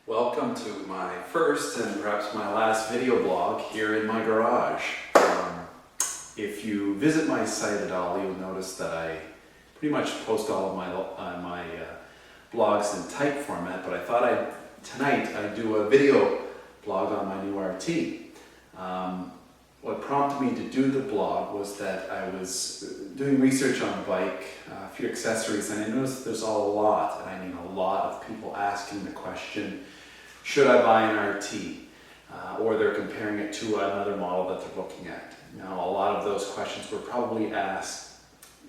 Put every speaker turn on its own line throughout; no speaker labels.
Welcome to my first and perhaps my last video blog here in my garage. If you visit my site at all, you'll notice that I pretty much post all of my blogs in type format, but I thought tonight I'd do a video blog on my new RT. What prompted me to do the blog was that I was doing research on the bike, a few accessories, and I noticed there's a lot, and I mean a lot of people asking the question, should I buy an RT? Or they're comparing it to another model that they're looking at. Now, a lot of those questions were probably asked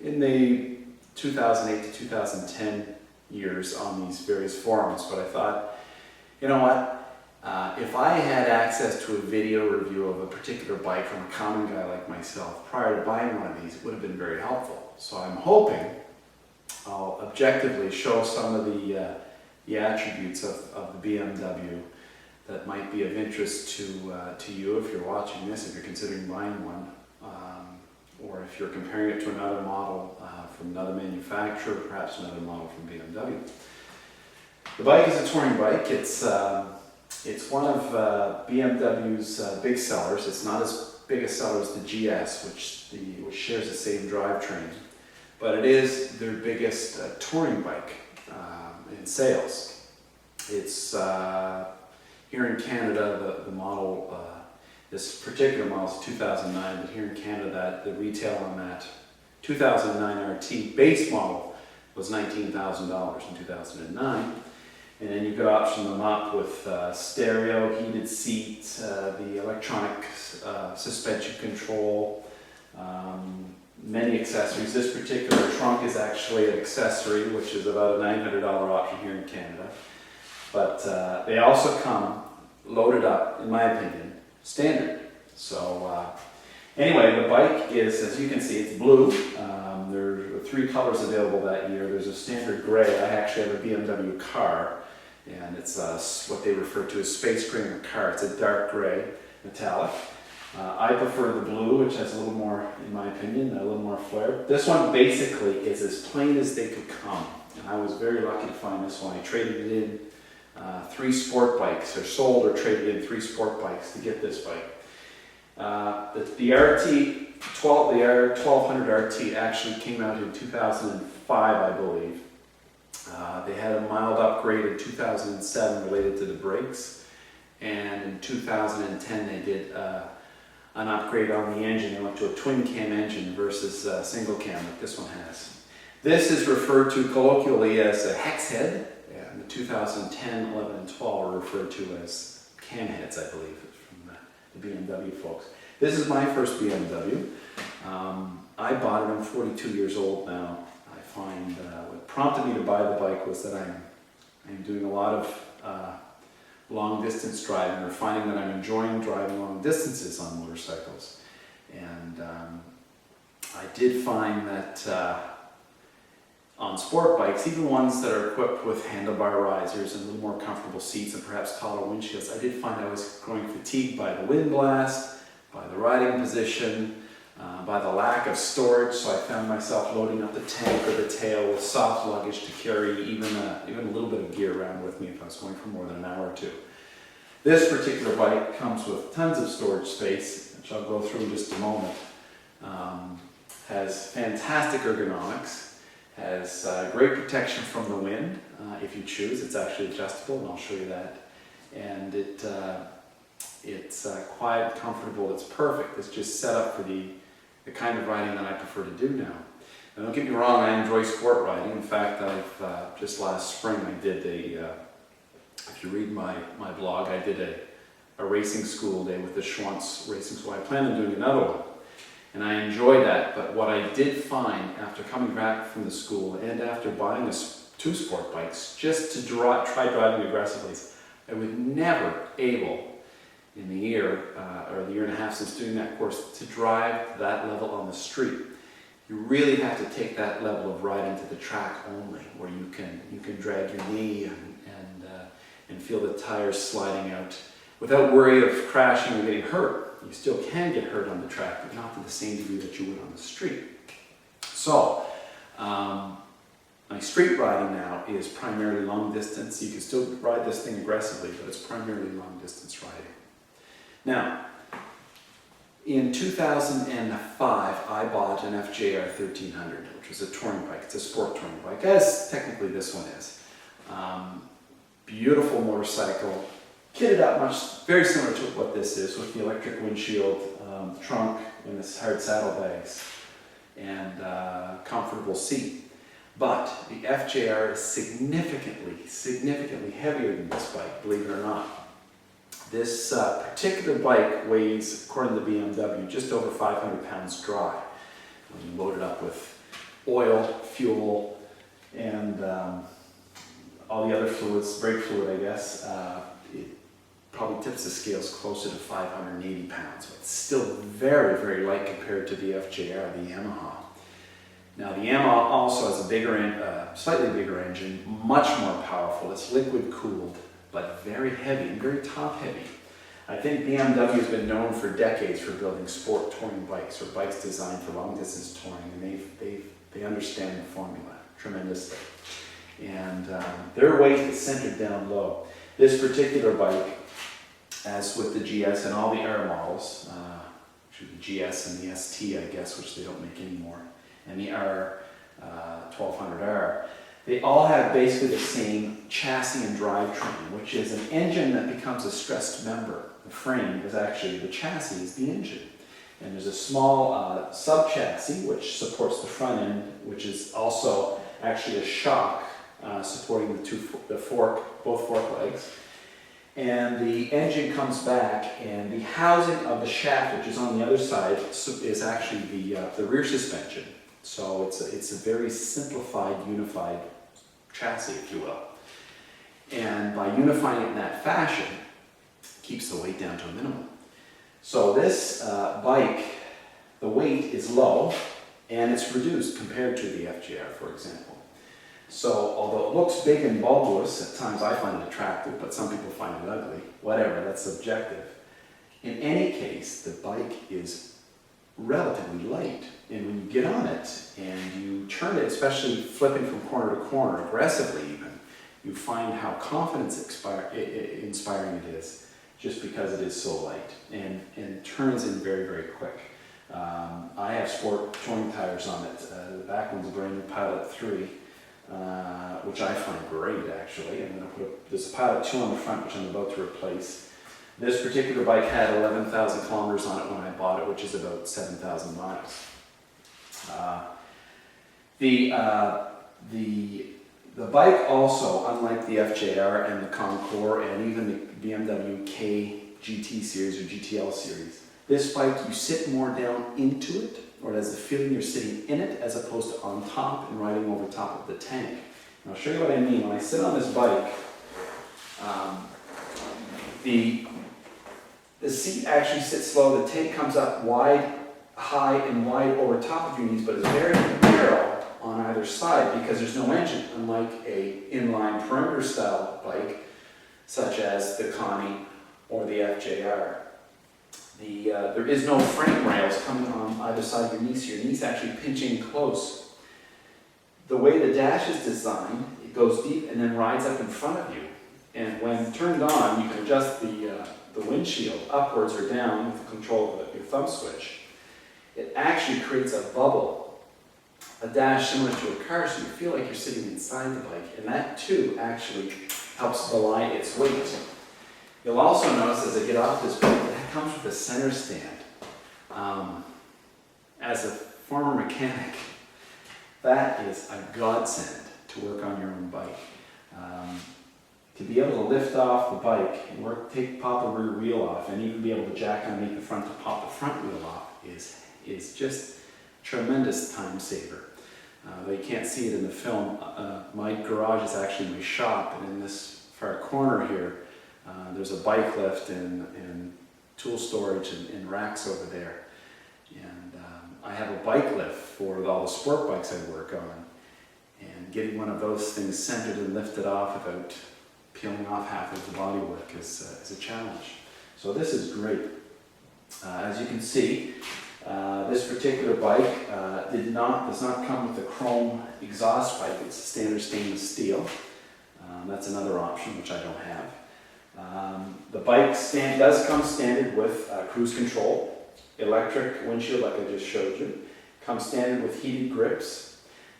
in the 2008 to 2010 years on these various forums, but I thought, you know what? If I had access to a video review of a particular bike from a common guy like myself prior to buying one of these, it would have been very helpful. So I'm hoping I'll objectively show some of the attributes of the BMW that might be of interest to you if you're watching this, if you're considering buying one, or if you're comparing it to another model from another manufacturer, perhaps another model from BMW. The bike is a touring bike. It's one of BMW's big sellers. It's not as big a seller as the GS, which shares the same drivetrain, but it is their biggest touring bike in sales. It's here in Canada, the model, this particular model is 2009, but here in Canada, the retail on that 2009 RT base model was $19,000 in 2009. And then you could option them up with stereo, heated seats, the electronic suspension control, many accessories. This particular trunk is actually an accessory, which is about a $900 option here in Canada. But they also come loaded up, in my opinion, standard. So anyway, the bike is, as you can see, it's blue. There are 3 colors available that year. There's a standard gray. I actually have a BMW car, and it's what they refer to as space gray in the car. It's a dark gray, metallic. I prefer the blue, which has a little more, in my opinion, a little more flair. This one basically is as plain as they could come, and I was very lucky to find this one. I traded it in 3 sport bikes, or sold or traded in 3 sport bikes to get this bike. The R1200RT actually came out in 2005, I believe. They had a mild upgrade in 2007 related to the brakes, and in 2010 they did an upgrade on the engine. They went to a twin cam engine versus a single cam like this one has. This is referred to colloquially as a hex head, and the 2010, 11, and 12 are referred to as cam heads, I believe, from the BMW folks. This is my first BMW. I bought it. I'm 42 years old now. I find what prompted me to buy the bike was that I'm doing a lot of long distance driving, or finding that I'm enjoying driving long distances on motorcycles. And I did find that on sport bikes, even ones that are equipped with handlebar risers and a little more comfortable seats and perhaps taller windshields, I did find I was growing fatigued by the wind blast, by the riding position, by the lack of storage. So I found myself loading up the tank or the tail with soft luggage to carry even a little bit of gear around with me if I was going for more than an hour or two. This particular bike comes with tons of storage space, which I'll go through in just a moment. Has fantastic ergonomics, has great protection from the wind if you choose. It's actually adjustable, and I'll show you that. And it's quiet, comfortable, it's perfect. It's just set up for the kind of riding that I prefer to do now. Now, don't get me wrong, I enjoy sport riding. In fact, I've just last spring I did if you read my blog, I did a racing school day with the Schwantz Racing School. I plan on doing another one, and I enjoyed that. But what I did find after coming back from the school and after buying 2 sport bikes, just to try driving aggressively, I was never able in the year or the year and a half since doing that course to drive to that level on the street. You really have to take that level of riding to the track only, where you can drag your knee and feel the tires sliding out without worry of crashing or getting hurt. You still can get hurt on the track, but not to the same degree that you would on the street. So I'm My street riding now is primarily long distance. You can still ride this thing aggressively, but it's primarily long distance riding. Now, in 2005, I bought an FJ R1200, which was a touring bike. It's a sport touring bike, as technically this one is. Beautiful motorcycle, kitted up much, very similar to what this is, with the electric windshield, trunk, and this hard saddlebags, and comfortable seat. But the FJR is significantly heavier than this bike, believe it or not. This particular bike weighs, according to BMW, just over 500 pounds dry. When you load it up with oil, fuel, and all the other fluids, brake fluid, I guess, it probably tips the scales closer to 580 pounds. But it's still very, very light compared to the FJR, the Yamaha. Now the Yamaha also has a slightly bigger engine, much more powerful. It's liquid cooled, but very heavy and very top heavy. I think BMW has been known for decades for building sport touring bikes, or bikes designed for long distance touring, and they understand the formula tremendously. And their weight is centered down low. This particular bike, as with the GS and all the R models, the GS and the ST, I guess, which they don't make anymore, and the R1200R, they all have basically the same chassis and drivetrain, which is an engine that becomes a stressed member. The frame is actually, the chassis is the engine. And there's a small sub-chassis which supports the front end, which is also actually a shock supporting both fork legs. And the engine comes back, and the housing of the shaft, which is on the other side, is actually the rear suspension. So it's a very simplified, unified chassis, if you will. And by unifying it in that fashion, it keeps the weight down to a minimum. So this bike, the weight is low, and it's reduced compared to the FJR, for example. So although it looks big and bulbous, at times I find it attractive, but some people find it ugly. Whatever, that's subjective. In any case, the bike is relatively light, and when you get on it and you turn it, especially flipping from corner to corner, aggressively even, you find how inspiring it is, just because it is so light, and turns in very, very quick. I have sport touring tires on it. The back one's a brand new Pilot 3, which I find great, actually. I'm going to there's a Pilot 2 on the front, which I'm about to replace. This particular bike had 11,000 kilometers on it when I bought it, which is about 7,000 miles. The bike also, unlike the FJR and the Concours and even the BMW K GT series or GTL series, this bike, you sit more down into it, or it has the feeling you're sitting in it as opposed to on top and riding over top of the tank. And I'll show you what I mean. When I sit on this bike, the seat actually sits low. The tank comes up high and wide over top of your knees, but it's very narrow on either side because there's no engine, unlike a inline perimeter style bike such as the Connie or the FJR. There is no frame rails coming on either side of your knees, so your knees actually pinching close. The way the dash is designed, it goes deep and then rides up in front of you. And when turned on, you can adjust the windshield upwards or down with the control of your thumb switch. It actually creates a bubble, a dash similar to a car, so you feel like you're sitting inside the bike. And that too actually helps belie its weight. You'll also notice as I get off this bike, it comes with a center stand. As a former mechanic, that is a godsend to work on your own bike. To be able to lift off the bike and pop the rear wheel off, and even be able to jack underneath the front to pop the front wheel off is just tremendous time saver. Though you can't see it in the film, my garage is actually my shop, and in this far corner here, there's a bike lift and tool storage and racks over there. And I have a bike lift for all the sport bikes I work on, and getting one of those things centered and lifted off without peeling off half of the bodywork is a challenge. So this is great. As you can see, This particular bike does not come with a chrome exhaust pipe. It's standard stainless steel. That's another option, which I don't have. The bike does come standard with cruise control, electric windshield like I just showed you. Comes standard with heated grips.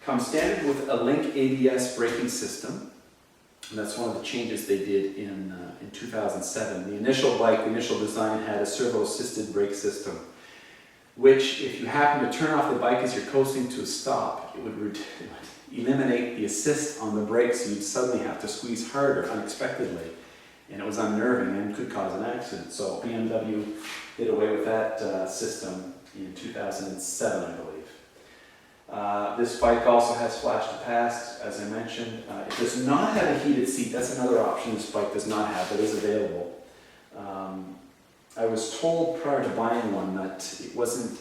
Comes standard with a Link ABS braking system. And that's one of the changes they did in 2007. The initial bike, the initial design had a servo-assisted brake system, which if you happen to turn off the bike as you're coasting to a stop, it would eliminate the assist on the brakes, so you'd suddenly have to squeeze harder unexpectedly, and it was unnerving and could cause an accident. So BMW did away with that system in 2007, I believe. This bike also has flash to pass, as I mentioned. It does not have a heated seat. That's another option this bike does not have, but is available. I was told prior to buying one that it wasn't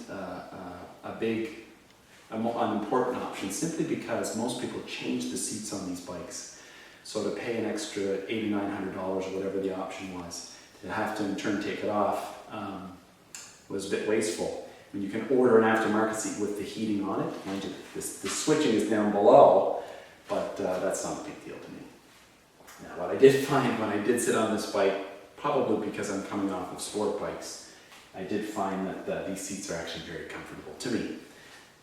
an important option, simply because most people change the seats on these bikes. So to pay an extra $8,900 or whatever the option was, to have to in turn take it off was a bit wasteful. When you can order an aftermarket seat with the heating on it, mind you, the switching is down below, but that's not a big deal to me. Now, what I did find when I did sit on this bike, probably because I'm coming off of sport bikes, I did find that these seats are actually very comfortable to me.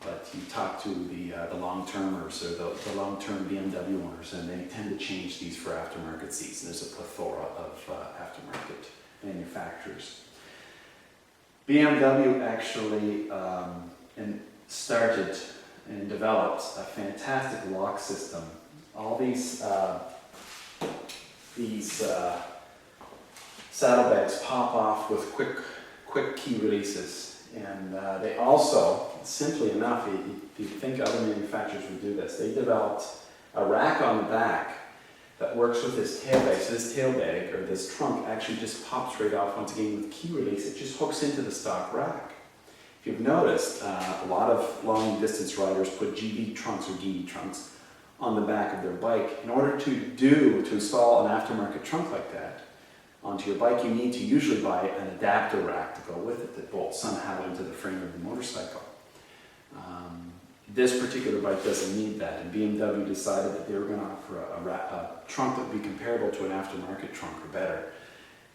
But you talk to the long-termers or the long-term BMW owners, and they tend to change these for aftermarket seats. And there's a plethora of aftermarket manufacturers. BMW actually started and developed a fantastic lock system. All these saddlebags pop off with quick key releases. And they also, simply enough, you think other manufacturers would do this, they developed a rack on the back that works with this tail bag. So this tail bag, or this trunk, actually just pops right off once again with key release. It just hooks into the stock rack. If you've noticed, a lot of long distance riders put GB trunks or GD trunks on the back of their bike. In order to install an aftermarket trunk like that onto your bike, you need to usually buy an adapter rack to go with it that bolts somehow into the frame of the motorcycle. This particular bike doesn't need that, and BMW decided that they were going to offer a trunk that would be comparable to an aftermarket trunk or better,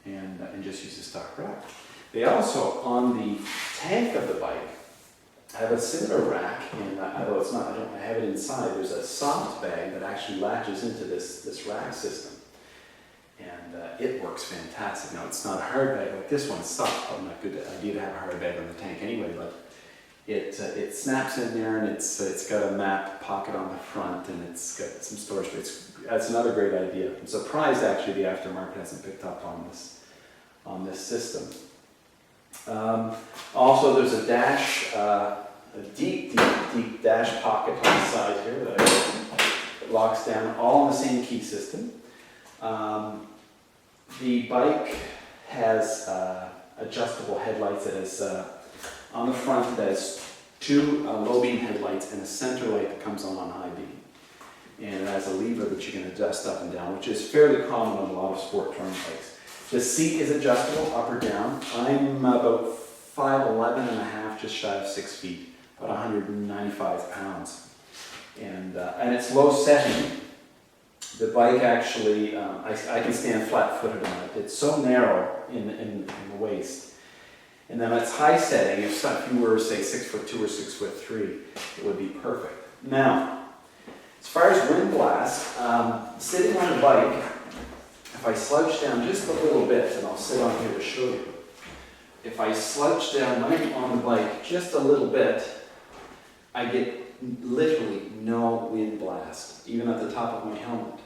and just use a stock rack. They also, on the tank of the bike, have a similar rack, and although it's not, I have it inside, there's a soft bag that actually latches into this rack system. And it works fantastic. Now, it's not a hard bag like this one. It's soft. Probably not a good idea to have a hard bag on the tank anyway, but it snaps in there, and it's got a map pocket on the front, and it's got some storage. That's another great idea. I'm surprised actually the aftermarket hasn't picked up on this system. Also, there's a dash, a deep dash pocket on the side here that locks down, all on the same key system. The bike has adjustable headlights. That is on the front. That is two low beam headlights and a center light that comes on high beam. And it has a lever that you can adjust up and down, which is fairly common on a lot of sport touring bikes. The seat is adjustable up or down. I'm about 5'11" and a half, just shy of 6 feet, about 195 pounds. And it's low setting. The bike actually, I can stand flat-footed on it. It's so narrow in the waist. And then it's high setting. If you were, say, 6'2" or 6'3", it would be perfect. Now, as far as wind blast, sitting on the bike, if I slouch down just a little bit, and I'll sit on here to show you, if I slouch down on the bike just a little bit, I get literally no wind blast, even at the top of my helmet.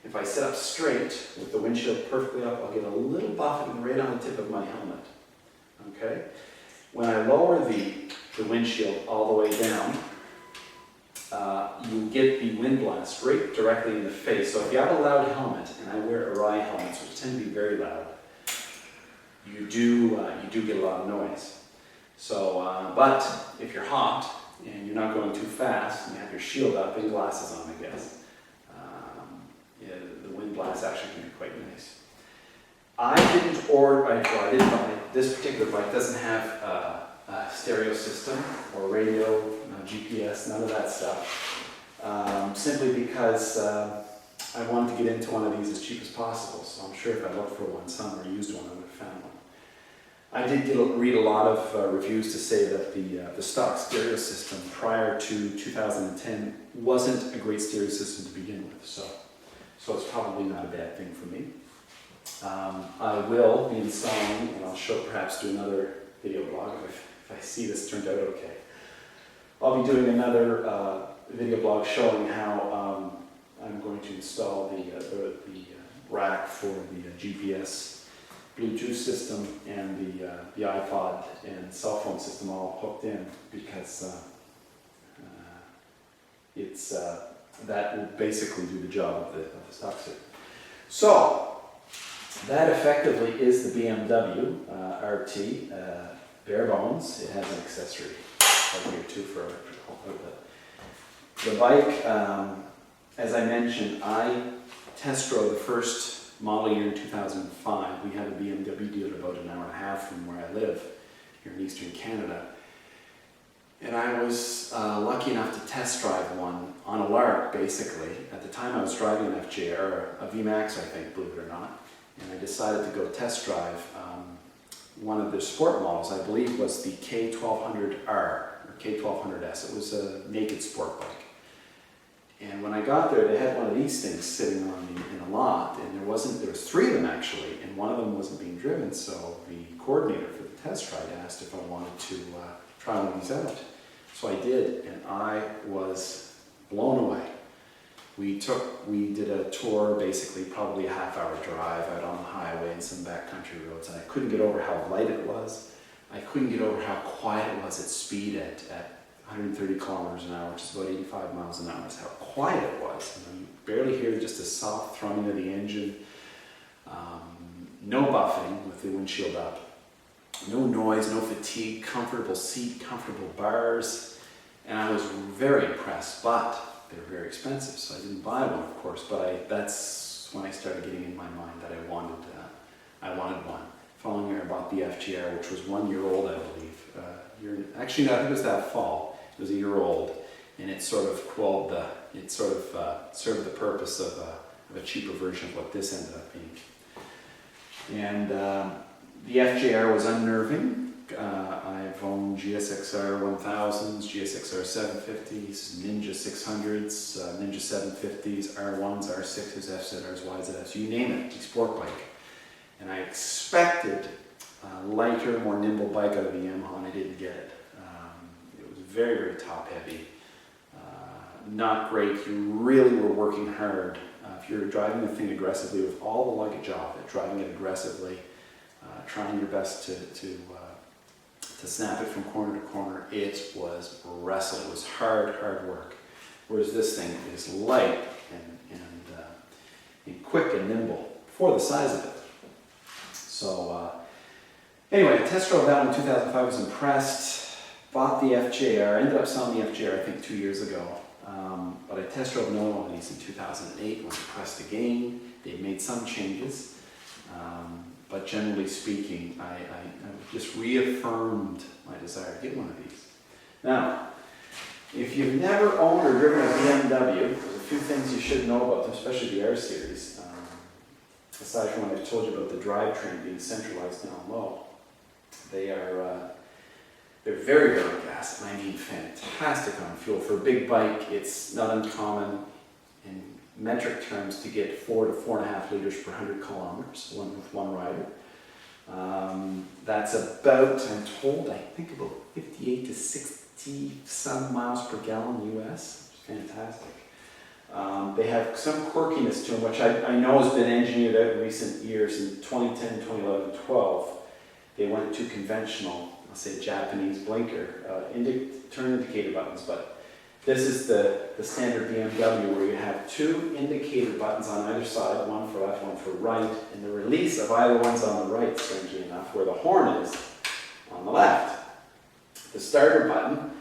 If I sit up straight with the windshield perfectly up, I'll get a little buffeting right on the tip of my helmet. Okay? When I lower the windshield all the way down, you get the wind blast right directly in the face. So if you have a loud helmet, and I wear Arai helmets, which tend to be very loud, you do get a lot of noise. So, but if you're hot and you're not going too fast, and you have your shield up and glasses on, I guess, the wind blast actually can be quite nice. I didn't buy, this particular bike doesn't have stereo system or radio, GPS, none of that stuff. Simply because I wanted to get into one of these as cheap as possible. So I'm sure if I looked for one, some or used one, I would have found one. I did read a lot of reviews to say that the stock stereo system prior to 2010 wasn't a great stereo system to begin with. So it's probably not a bad thing for me. I will be installing, and I'll perhaps do another video blog if I see this turned out okay. I'll be doing another video blog showing how I'm going to install the rack for the GPS Bluetooth system and the iPod and cell phone system all hooked in, because that will basically do the job of the stock system. So that effectively is the BMW RT, bare bones. It has an accessory right here too for the bike. As I mentioned, I test drove the first model year in 2005. We had a BMW dealer about an hour and a half from where I live here in eastern Canada. And I was lucky enough to test drive one on a lark, basically. At the time I was driving an FJR, a VMAX I think, believe it or not. And I decided to go test drive one of their sport models. I believe was the K1200R or K1200S. It was a naked sport bike. And when I got there, they had one of these things sitting in a lot, and there was 3 of them actually, and one of them wasn't being driven, so the coordinator for the test ride asked if I wanted to try one of these out. So I did, and I was blown away. We did a tour, basically probably a half-hour drive out on the highway and some backcountry roads, and I couldn't get over how light it was. I couldn't get over how quiet it was at speed at 130 kilometers an hour, which is about 85 miles an hour. That's how quiet it was. You barely hear just a soft thrumming of the engine. No buffing with the windshield up. No noise, no fatigue, comfortable seat, comfortable bars. And I was very impressed, but they were very expensive, so I didn't buy one, of course. But that's when I started getting in my mind that I wanted one. Following year, I bought the FGR, which was 1 year old, I believe. Actually, no, I think it was that fall. It was a year old, and it sort of served the purpose of a cheaper version of what this ended up being. And the FJR was unnerving. I've owned GSXR 1000s, GSXR 750s, Ninja 600s, Ninja 750s, R1s, R6s, FZRs, YZFs, you name it, a sport bike. And I expected a lighter, more nimble bike out of the Yamaha, and I didn't get it. It was very, very top heavy. Not great. You really were working hard. If you're driving the thing aggressively with all the luggage off it, driving it aggressively, trying your best to snap it from corner to corner, it was wrestle. It was hard work. Whereas this thing is light and quick and nimble for the size of it. So anyway, I test drove that one in 2005. I was impressed. Bought the FJR. Ended up selling the FJR I think 2 years ago. But I test drove another one of these in 2008. Was impressed again. They made some changes. But generally speaking, I just reaffirmed my desire to get one of these. Now, if you've never owned or driven a BMW, there's a few things you should know about them, especially the R series. Aside from what I've told you about the drivetrain being centralized down low, they're very, very gas. I mean, fantastic on fuel. For a big bike, it's not uncommon in metric terms to get 4 to 4.5 liters per 100 kilometers, with one rider. That's about, I'm told, I think about 58 to 60 some miles per gallon US. Fantastic. They have some quirkiness to them, which I know has been engineered out in recent years. In 2010, 2011, 12, they went to conventional, I'll say Japanese blinker, turn indicator buttons, but this is the standard BMW where you have 2 indicator buttons on either side, one for left, one for right, and the release of either one's on the right, strangely enough, where the horn is on the left. The starter button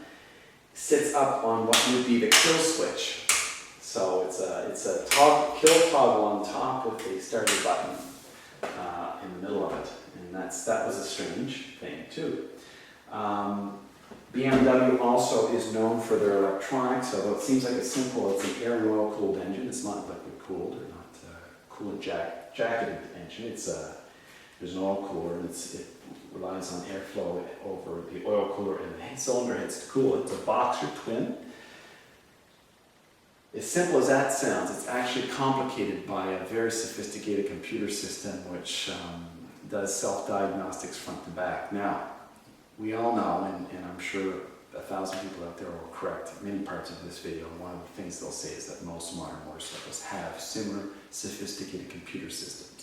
sits up on what would be the kill switch. So it's a kill toggle on top with the starter button in the middle of it, and that was a strange thing too. BMW also is known for their electronics, although it seems like it's simple. It's an air and oil cooled engine. It's not liquid cooled or not coolant jacketed engine. There's an oil cooler, and it relies on airflow over the oil cooler and the cylinder heads to cool it. It's a boxer twin. As simple as that sounds, it's actually complicated by a very sophisticated computer system which does self-diagnostics front to back. Now, we all know, and I'm sure 1,000 people out there will correct many parts of this video, and one of the things they'll say is that most modern motorcycles have similar sophisticated computer systems.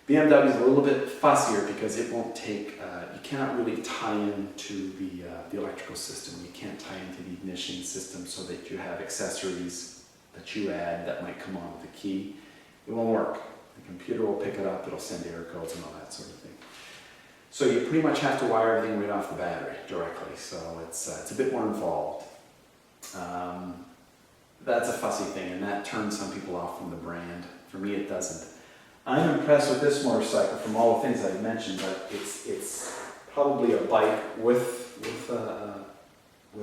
BMW is a little bit fussier because it won't take, you cannot really tie into the electrical system. You can't tie into the ignition system so that you have accessories that you add that might come on with a key. It won't work. The computer will pick it up, it'll send error codes and all that sort of thing. So you pretty much have to wire everything right off the battery directly, so it's a bit more involved. That's a fussy thing, and that turns some people off from the brand. For me, it doesn't. I'm impressed with this motorcycle from all the things I've mentioned, but it's probably a bike with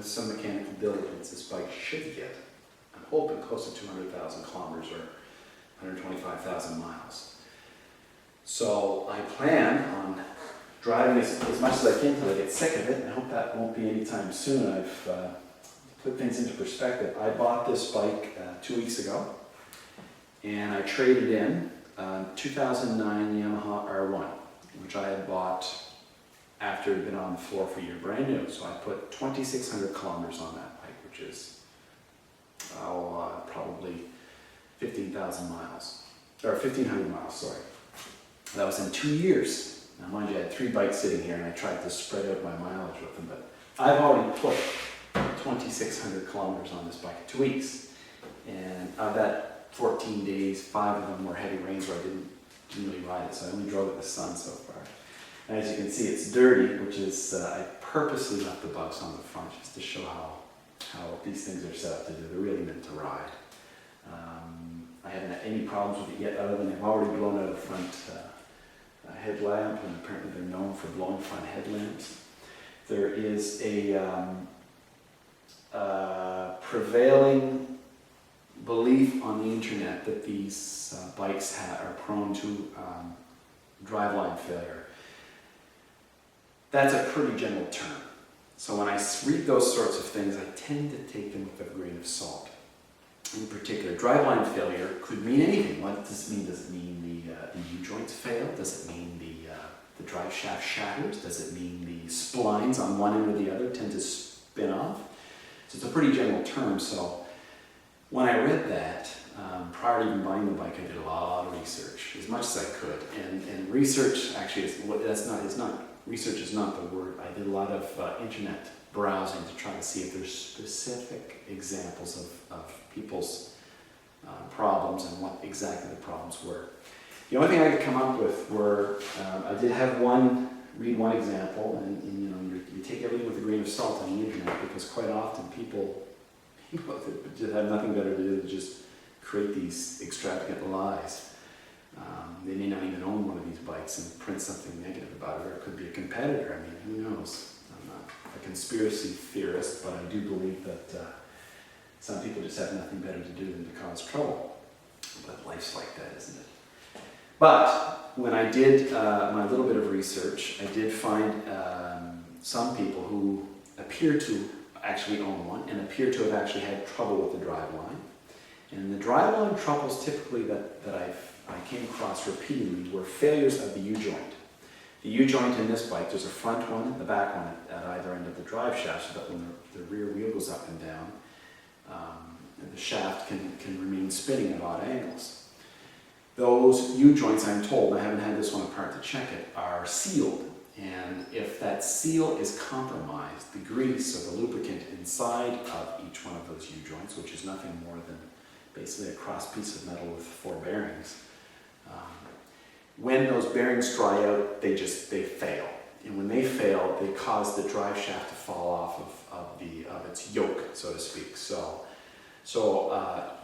some mechanical diligence. This bike should get, I'm hoping, close to 200,000 kilometers or 125,000 miles. So I plan on driving as much as I can until I get sick of it, and I hope that won't be anytime soon. I've put things into perspective. I bought this bike 2 weeks ago, and I traded in 2009 Yamaha R1, which I had bought after it had been on the floor for a year, brand new. So I put 2,600 kilometers on that bike, which is probably 15,000 miles, or 1,500 miles, sorry. That was in 2 years. Now mind you, I had 3 bikes sitting here and I tried to spread out my mileage with them, but I've already put 2,600 kilometers on this bike in 2 weeks. And of that 14 days, 5 of them were heavy rains where I didn't really ride it, so I only drove it in the sun so far. And as you can see, it's dirty, which is, I purposely left the bugs on the front just to show how these things are set up to do. They're really meant to ride. I haven't had any problems with it yet, other than they've already blown out the front headlamp, and apparently they're known for blowing front headlamps. There is a prevailing belief on the internet that these bikes are prone to driveline failure. That's a pretty general term. So when I read those sorts of things, I tend to take them with a grain of salt. In particular, driveline failure could mean anything. What does it mean? Does it mean the U-joints fail? Does it mean the drive shaft shatters? Does it mean the splines on one end or the other tend to spin off? So it's a pretty general term. So when I read that, prior to even buying the bike, I did a lot of research, as much as I could. And research actually research is not the word. I did a lot of internet browsing to try to see if there's specific examples of people's problems and what exactly the problems were. The only thing I could come up with were, I did have read one example, and you know, you take everything with a grain of salt on the internet, because quite often people just have nothing better to do than just create these extravagant lies. They may not even own one of these bikes and print something negative about it, or it could be a competitor. I mean, who knows? I'm not a conspiracy theorist, but I do believe that some people just have nothing better to do than to cause trouble. But life's like that, isn't it? But when I did my little bit of research, I did find some people who appear to actually own one and appear to have actually had trouble with the driveline. And the driveline troubles typically that I came across repeatedly were failures of the U-joint. The U-joint in this bike, there's a front one and the back one at either end of the drive shaft, so that when the rear wheel goes up and down, the shaft can remain spinning at odd angles. Those U-joints, I'm told, I haven't had this one apart to check it, are sealed. And if that seal is compromised, the grease or the lubricant inside of each one of those U-joints, which is nothing more than basically a cross piece of metal with 4 bearings, when those bearings dry out, they fail. And when they fail, they cause the drive shaft to fall off of its yoke, so to speak. So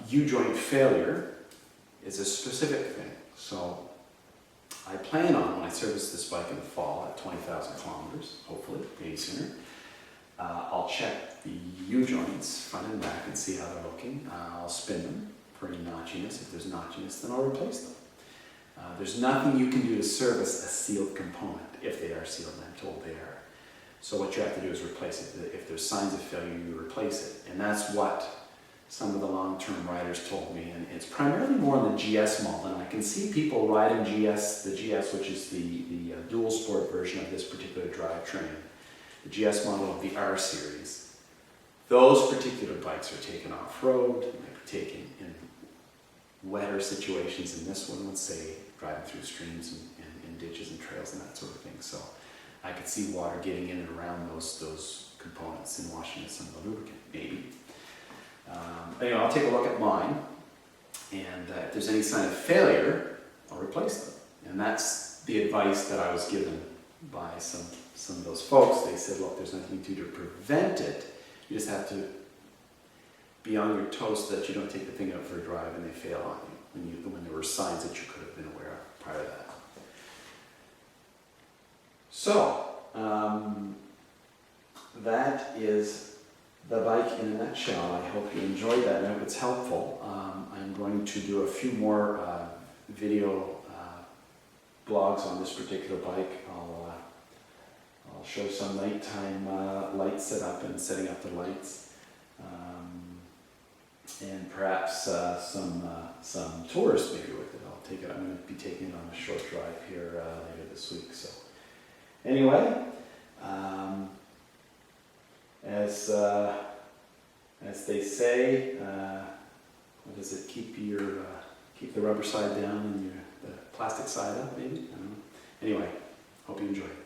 U-joint failure is a specific thing. So I plan on, when I service this bike in the fall at 20,000 kilometers, hopefully, maybe sooner, I'll check the U-joints, front and back, and see how they're looking. I'll spin them for any notchiness. If there's notchiness, then I'll replace them. There's nothing you can do to service a sealed component if they are sealed, and I'm told they are. So what you have to do is replace it. If there's signs of failure, you replace it. And that's what some of the long-term riders told me. And it's primarily more in the GS model. And I can see people riding GS, the GS, which is the dual sport version of this particular drivetrain, the GS model of the R series. Those particular bikes are taken off-road, they might be taken in wetter situations. In this one, let's say, driving through streams and ditches and trails and that sort of thing. So I could see water getting in and around those components and washing with some of the lubricant, maybe. Anyway, I'll take a look at mine, and if there's any sign of failure, I'll replace them. And that's the advice that I was given by some of those folks. They said, look, there's nothing you do to prevent it. You just have to be on your toes so that you don't take the thing out for a drive and they fail on you when there were signs that you could have been aware of prior to that. So, that is the bike in a nutshell. I hope you enjoyed that. I hope it's helpful. I'm going to do a few more video blogs on this particular bike. I'll show some nighttime lights set up and setting up the lights, and perhaps some tours maybe with it. I'm going to be taking it on a short drive here later this week. So anyway, as they say, what is it? Keep the rubber side down and the plastic side up, maybe. I don't know. Anyway, hope you enjoy it.